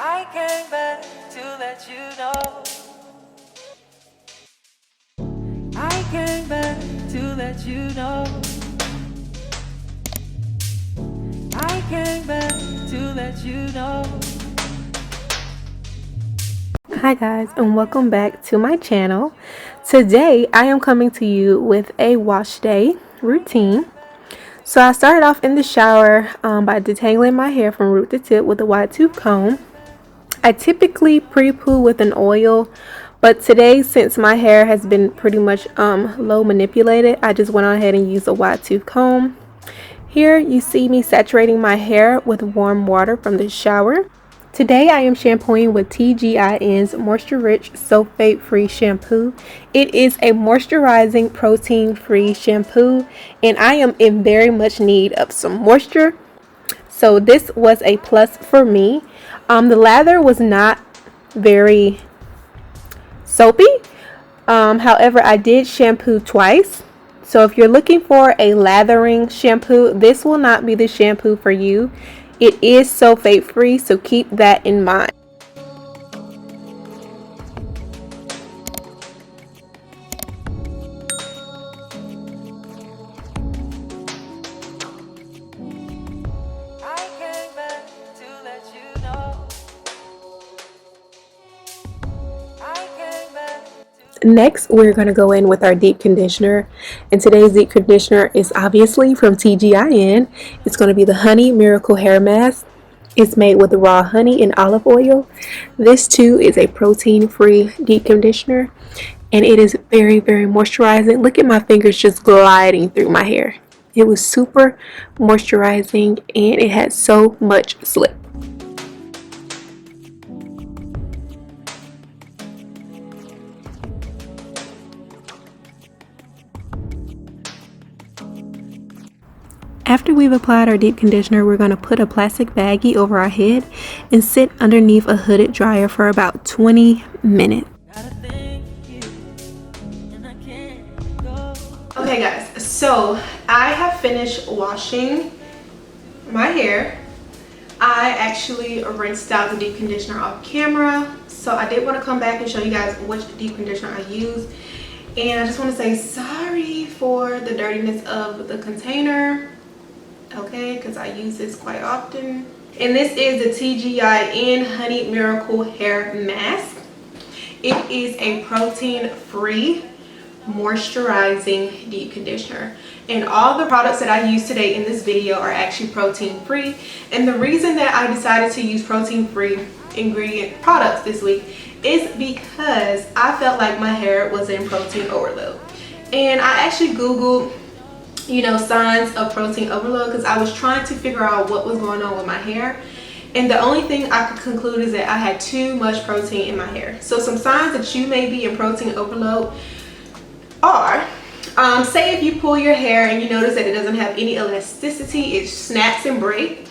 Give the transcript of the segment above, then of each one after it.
I came back to let you know. I came back to let you know. I came back to let you know. Hi guys, and welcome back to my channel. Today I am coming to you with a wash day routine. So I started off in the shower by detangling my hair from root to tip with a wide tooth comb. I typically pre-poo with an oil, but today, since my hair has been pretty much low manipulated, I just went on ahead and used a wide tooth comb. Here you see me saturating my hair with warm water from the shower. Today I am shampooing with TGIN's Moisture Rich Sulfate Free Shampoo. It is a moisturizing protein free shampoo, and I am in very much need of some moisture. So this was a plus for me. The lather was not very soapy. However, I did shampoo twice. So if you're looking for a lathering shampoo, this will not be the shampoo for you. It is sulfate free, so keep that in mind. I came back to let you know. I came back to... Next, we're going to go in with our deep conditioner. And today's deep conditioner is obviously from TGIN. It's going to be the Honey Miracle Hair Mask. It's made with raw honey and olive oil. This too is a protein-free deep conditioner, and it is very, very moisturizing. Look at my fingers just gliding through my hair. It was super moisturizing, and it had so much slip. After we've applied our deep conditioner, we're going to put a plastic baggie over our head and sit underneath a hooded dryer for about 20 minutes. Okay guys, so I have finished washing my hair. I actually rinsed out the deep conditioner off camera, so I did want to come back and show you guys which deep conditioner I used. And I just want to say sorry for the dirtiness of the container, okay, because I use this quite often. And this is the TGIN Honey Miracle Hair Mask. It is a protein-free moisturizing deep conditioner, and all the products that I use today in this video are actually protein-free. And the reason that I decided to use protein-free ingredient products this week is because I felt like my hair was in protein overload. And I actually googled, you know, signs of protein overload, because I was trying to figure out what was going on with my hair, and the only thing I could conclude is that I had too much protein in my hair. So some signs that you may be in protein overload are, say if you pull your hair and you notice that it doesn't have any elasticity, it snaps and breaks.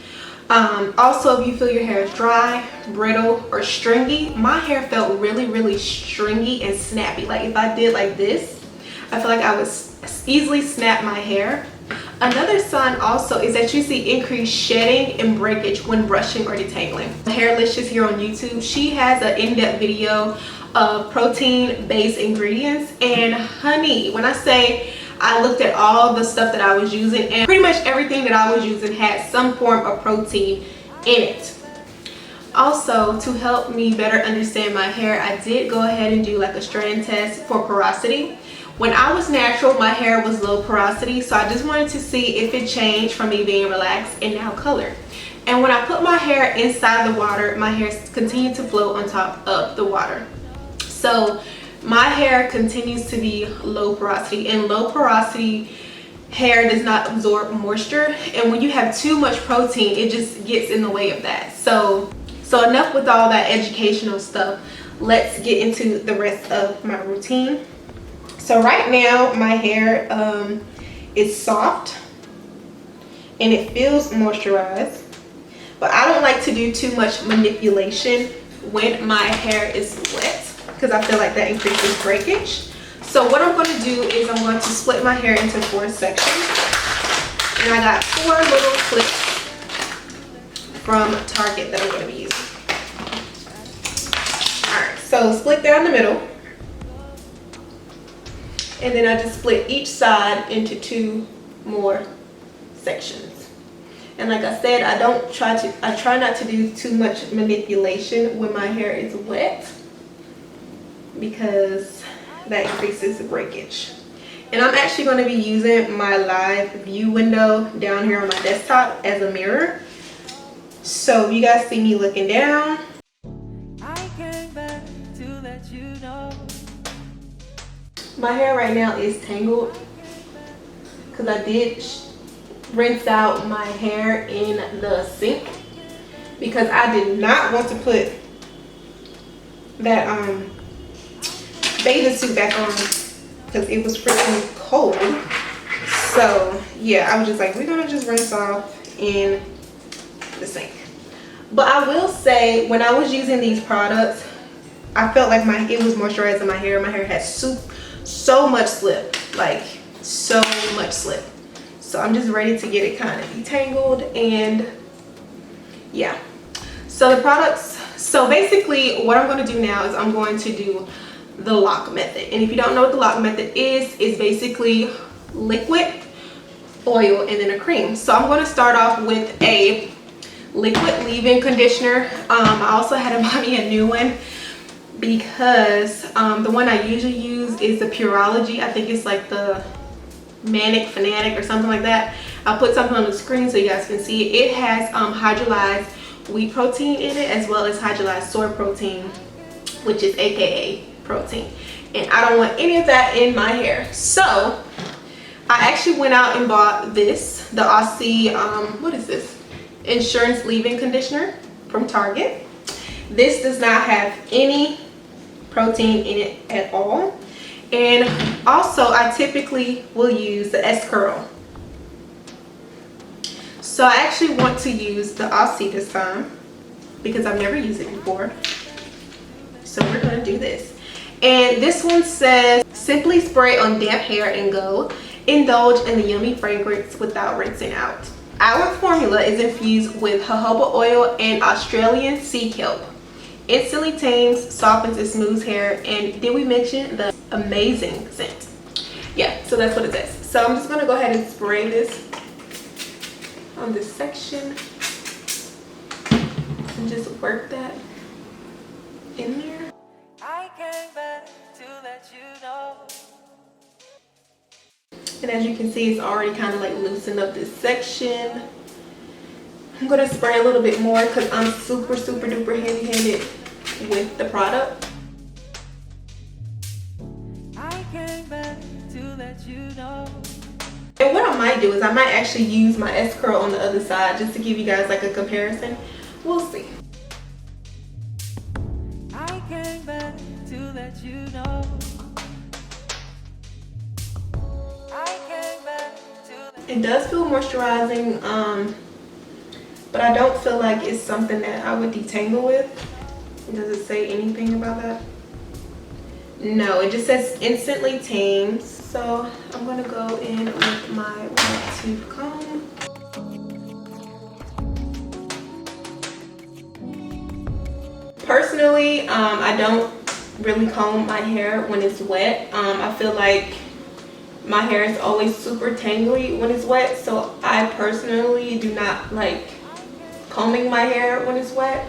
Also, if you feel your hair is dry, brittle, or stringy. My hair felt really stringy and snappy. Like if I did like this, I feel like I would easily snap my hair. Another sign also is that you see increased shedding and breakage when brushing or detangling. Hairlicious here on YouTube, she has an in-depth video of protein-based ingredients. And honey, when I say I looked at all the stuff that I was using, and pretty much everything that I was using had some form of protein in it. Also, to help me better understand my hair, I did go ahead and do like a strand test for porosity. When I was natural, my hair was low porosity, so I just wanted to see if it changed from me being relaxed and now colored. And when I put my hair inside the water, my hair continued to float on top of the water. So my hair continues to be low porosity, and low porosity hair does not absorb moisture, and when you have too much protein, it just gets in the way of that. So enough with all that educational stuff. Let's get into the rest of my routine. So right now my hair is soft and it feels moisturized, but I don't like to do too much manipulation when my hair is wet, because I feel like that increases breakage. So what I'm going to do is I'm going to split my hair into 4 sections, and I got 4 little clips from Target that I'm going to be using. So split down the middle, and then I just split each side into 2 more sections. And like I said, I try not to do too much manipulation when my hair is wet, because that increases the breakage. And I'm actually going to be using my live view window down here on my desktop as a mirror. So if you guys see me looking down, I came back to let you know. my hair right now is tangled because I did rinse out my hair in the sink because I did not want to put that bathing suit back on because it was freaking cold. So yeah, I was just like, we're gonna just rinse off in the sink. But I will say, when I was using these products, I felt like it was moisturizing my hair. My hair had so much slip, like so much slip. So I'm just ready to get it kind of detangled. And yeah, so the products, so basically what I'm going to do now is I'm going to do the lock method. And if you don't know what the lock method is, it's basically liquid, oil, and then a cream. So I'm going to start off with a liquid leave-in conditioner. I also had to buy me a new one because the one I usually use is the Porosity. I think it's like the Manic Fanatic or something like that. I'll put something on the screen so you guys can see it. It has hydrolyzed wheat protein in it, as well as hydrolyzed soy protein, which is AKA protein. And I don't want any of that in my hair. So I actually went out and bought this, the Aussie, what is this? Insurance leave-in conditioner from Target. This does not have any protein in it at all. And also I typically will use the Scurl. So I actually want to use the Aussie this time because I've never used it before. So we're going to do this. And this one says, simply spray on damp hair and go. Indulge in the yummy fragrance without rinsing out. Our formula is infused with jojoba oil and Australian sea kelp. Instantly tames, softens, and smooths hair. And did we mention the amazing scent? Yeah, so that's what it says. So I'm just going to go ahead and spray this on this section and just work that in there. I came back to let you know. And as you can see, it's already kind of like loosened up this section. I'm going to spray a little bit more because I'm super duper heavy-handed with the product. I came back to let you know. And what I might do is I might actually use my Scurl on the other side just to give you guys like a comparison. We'll see. I came back to let you know. I came back to It does feel moisturizing, but I don't feel like it's something that I would detangle with. Does it say anything about that? No, it just says instantly tames. So I'm gonna go in with my wide tooth comb. Personally, I don't really comb my hair when it's wet. I feel like my hair is always super tangly when it's wet, so I personally do not like combing my hair when it's wet.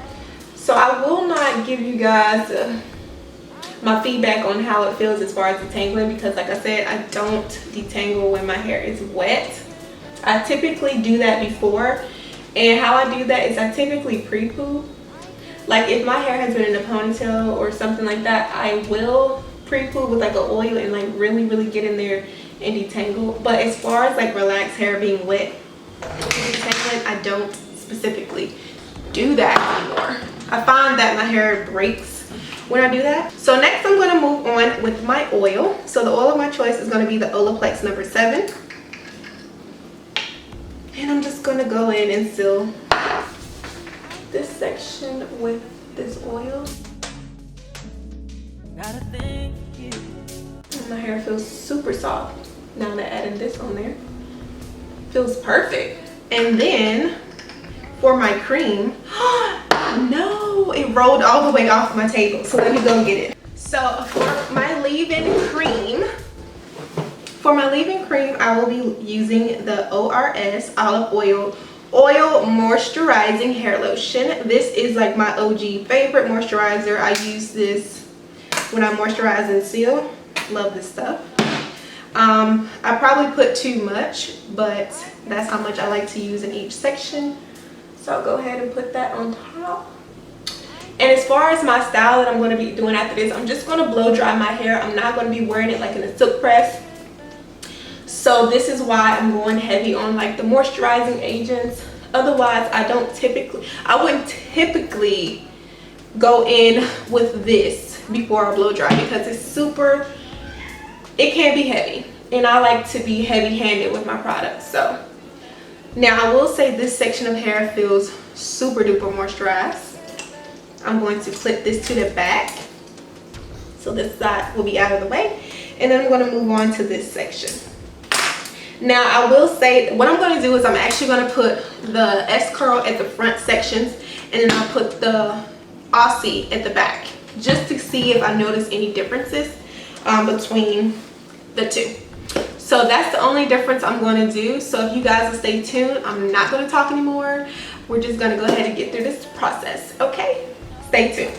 So I will not give you guys my feedback on how it feels as far as detangling, because like I said, I don't detangle when my hair is wet. I typically do that before, and how I do that is I typically pre-poo. Like if my hair has been in a ponytail or something like that, I will pre-poo with like an oil and like really get in there and detangle. But as far as like relaxed hair being wet detangling, I don't specifically do that anymore. I find that my hair breaks when I do that. So next I'm going to move on with my oil. So the oil of my choice is going to be the Olaplex number 7. And I'm just going to go in and seal this section with this oil. gotta thank you. And my hair feels super soft now that adding this on there. Feels perfect. And then for my cream, no, it it rolled all the way off my table, so let me go get it. So for my leave-in cream, I will be using the ORS Olive Oil Moisturizing Hair Lotion. This is like my OG favorite moisturizer. I use this when I moisturize and seal. Love this stuff. I probably put too much, but that's how much I like to use in each section. So I'll go ahead and put that on top. And as far as my style that I'm going to be doing after this, I'm just going to blow dry my hair. I'm not going to be wearing it like in a silk press. So this is why I'm going heavy on like the moisturizing agents. Otherwise, I wouldn't typically go in with this before I blow dry, because it can be heavy. And I like to be heavy-handed with my products. So now I will say this section of hair feels super duper moisturized. I'm going to clip this to the back, so this side will be out of the way, and then I'm going to move on to this section. Now I will say what I'm going to do is I'm actually going to put the Scurl at the front sections, and then I'll put the Aussie at the back, just to see if I notice any differences between the two. So that's the only difference I'm going to do. So if you guys will stay tuned, I'm not going to talk anymore. We're just going to go ahead and get through this process. Okay, stay tuned.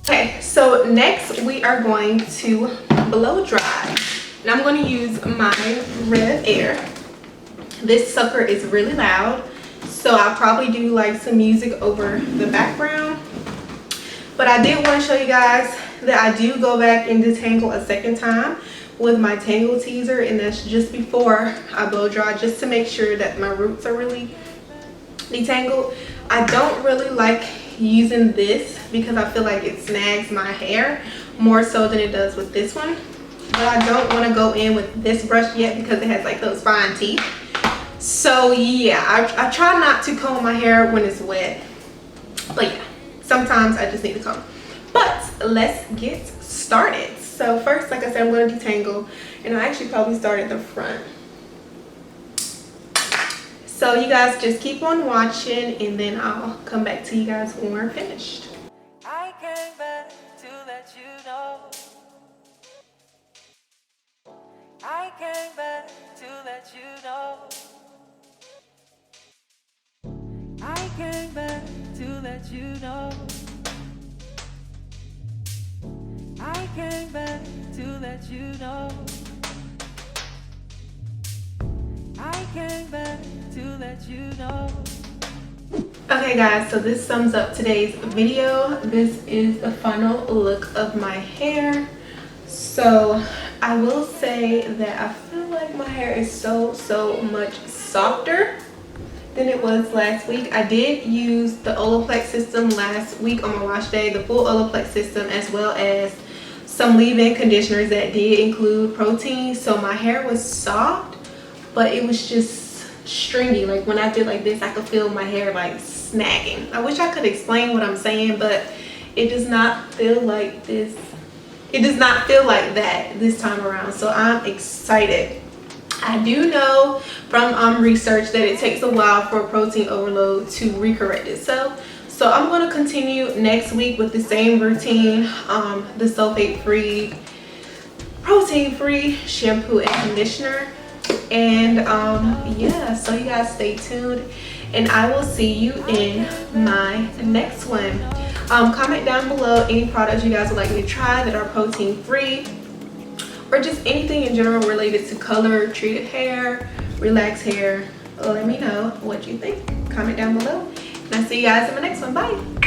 Okay, so next we are going to blow dry, and I'm going to use my Red Air. This sucker is really loud, so I'll probably do like some music over the background. But I did want to show you guys that I do go back and detangle a second time with my Tangle Teaser, and that's just before I blow dry, just to make sure that my roots are really detangled. I don't really like using this because I feel like it snags my hair more so than it does with this one. But I don't want to go in with this brush yet because it has like those fine teeth. So yeah, I try not to comb my hair when it's wet, but yeah, sometimes I just need to comb. But let's get started. So first, like I said, I'm going to detangle, and I actually probably start at the front. So you guys just keep on watching, and then I'll come back to you guys when we're finished. I came back to let you know. I came back to let you know. I came back to let you know. I came back to let you know. I came back to let you know. Okay guys, so this sums up today's video. This is the final look of my hair. So I will say that I feel like my hair is so much softer than it was last week. I did use the Olaplex system last week on my wash day, the full Olaplex system, as well as some leave-in conditioners that did include protein. So my hair was soft, but it was just stringy. Like when I did like this, I could feel my hair like snagging. I wish I could explain what I'm saying, but it does not feel like this. It does not feel like that this time around. So I'm excited. I do know from research that it takes a while for protein overload to recorrect itself. So I'm going to continue next week with the same routine, the sulfate-free, protein-free shampoo and conditioner. And yeah, so you guys stay tuned, and I will see you in my next one. Comment down below any products you guys would like me to try that are protein-free, or just anything in general related to color, treated hair, relaxed hair. Let me know what you think. Comment down below, and I'll see you guys in my next one. Bye.